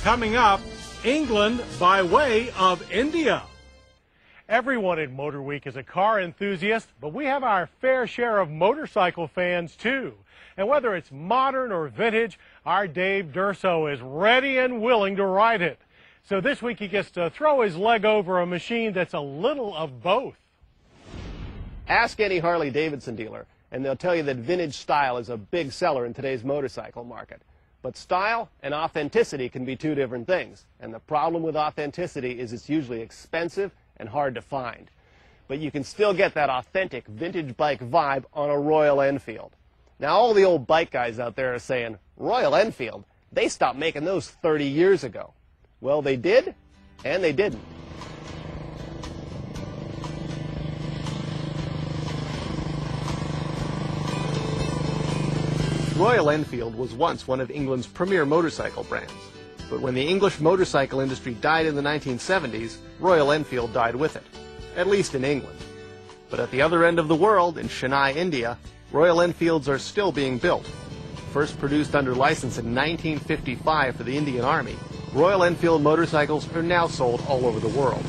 Coming up, England by way of India. Everyone in Motorweek is a car enthusiast, but we have our fair share of motorcycle fans too. And whether it's modern or vintage, our Dave Durso is ready and willing to ride it. So this week he gets to throw his leg over a machine that's a little of both. Ask any Harley-Davidson dealer, and they'll tell you that vintage style is a big seller in today's motorcycle market. But style and authenticity can be two different things. And the problem with authenticity is it's usually expensive and hard to find. But you can still get that authentic vintage bike vibe on a Royal Enfield. Now, all the old bike guys out there are saying, Royal Enfield, they stopped making those 30 years ago. Well, they did, and they didn't. Royal Enfield was once one of England's premier motorcycle brands. But when the English motorcycle industry died in the 1970s, Royal Enfield died with it, at least in England. But at the other end of the world, in Chennai, India, Royal Enfields are still being built. First produced under license in 1955 for the Indian Army, Royal Enfield motorcycles are now sold all over the world.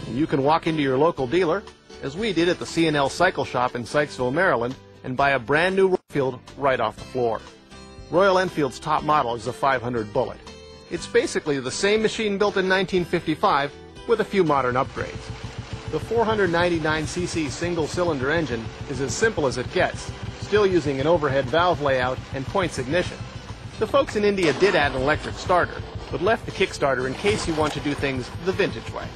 And you can walk into your local dealer, as we did at the C&L Cycle Shop in Sykesville, Maryland, and buy a brand new Royal Enfield right off the floor. Royal Enfield's top model is the 500 Bullet. It's basically the same machine built in 1955 with a few modern upgrades. The 499cc single-cylinder engine is as simple as it gets, still using an overhead valve layout and points ignition. The folks in India did add an electric starter, but left the kickstarter in case you want to do things the vintage way.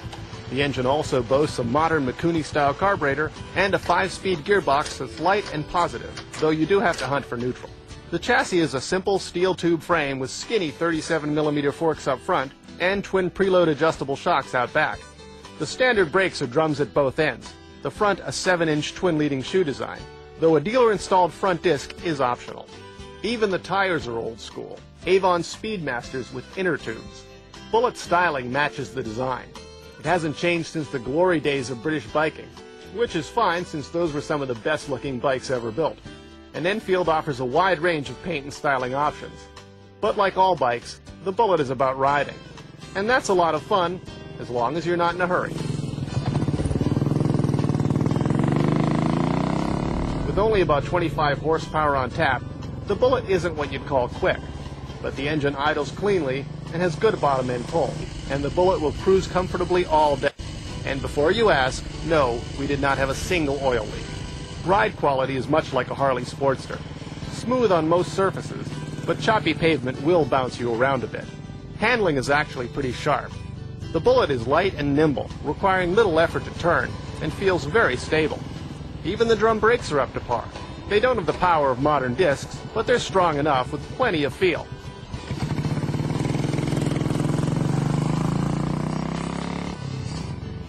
The engine also boasts a modern Mikuni-style carburetor and a 5-speed gearbox that's light and positive, though you do have to hunt for neutral. The chassis is a simple steel tube frame with skinny 37mm forks up front and twin preload adjustable shocks out back. The standard brakes are drums at both ends, the front a 7-inch twin leading shoe design, though a dealer-installed front disc is optional. Even the tires are old school, Avon Speedmasters with inner tubes. Bullet styling matches the design. It hasn't changed since the glory days of British biking, which is fine since those were some of the best looking bikes ever built. And Enfield offers a wide range of paint and styling options. But like all bikes, the Bullet is about riding. And that's a lot of fun, as long as you're not in a hurry. With only about 25 horsepower on tap, the Bullet isn't what you'd call quick. But the engine idles cleanly and has good bottom end pull, and the Bullet will cruise comfortably all day. And before you ask, no, we did not have a single oil leak. Ride quality is much like a Harley Sportster. Smooth on most surfaces, but choppy pavement will bounce you around a bit. Handling is actually pretty sharp. The Bullet is light and nimble, requiring little effort to turn, and feels very stable. Even the drum brakes are up to par. They don't have the power of modern discs, but they're strong enough with plenty of feel.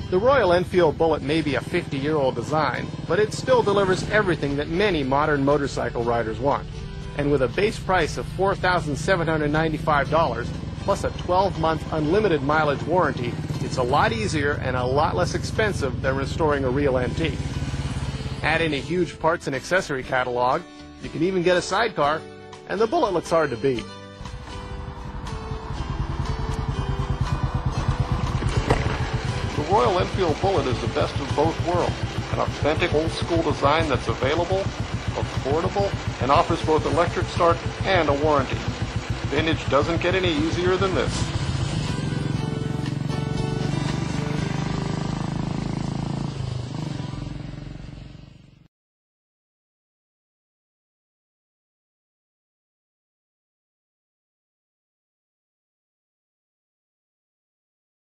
The Royal Enfield Bullet may be a 50-year-old design, but it still delivers everything that many modern motorcycle riders want. And with a base price of $4,795, plus a 12-month unlimited mileage warranty, it's a lot easier and a lot less expensive than restoring a real antique. Add in a huge parts and accessory catalog, you can even get a sidecar, and the Bullet looks hard to beat. The Royal Enfield Bullet is the best of both worlds. An authentic old-school design that's available, affordable, and offers both electric start and a warranty. Vintage doesn't get any easier than this.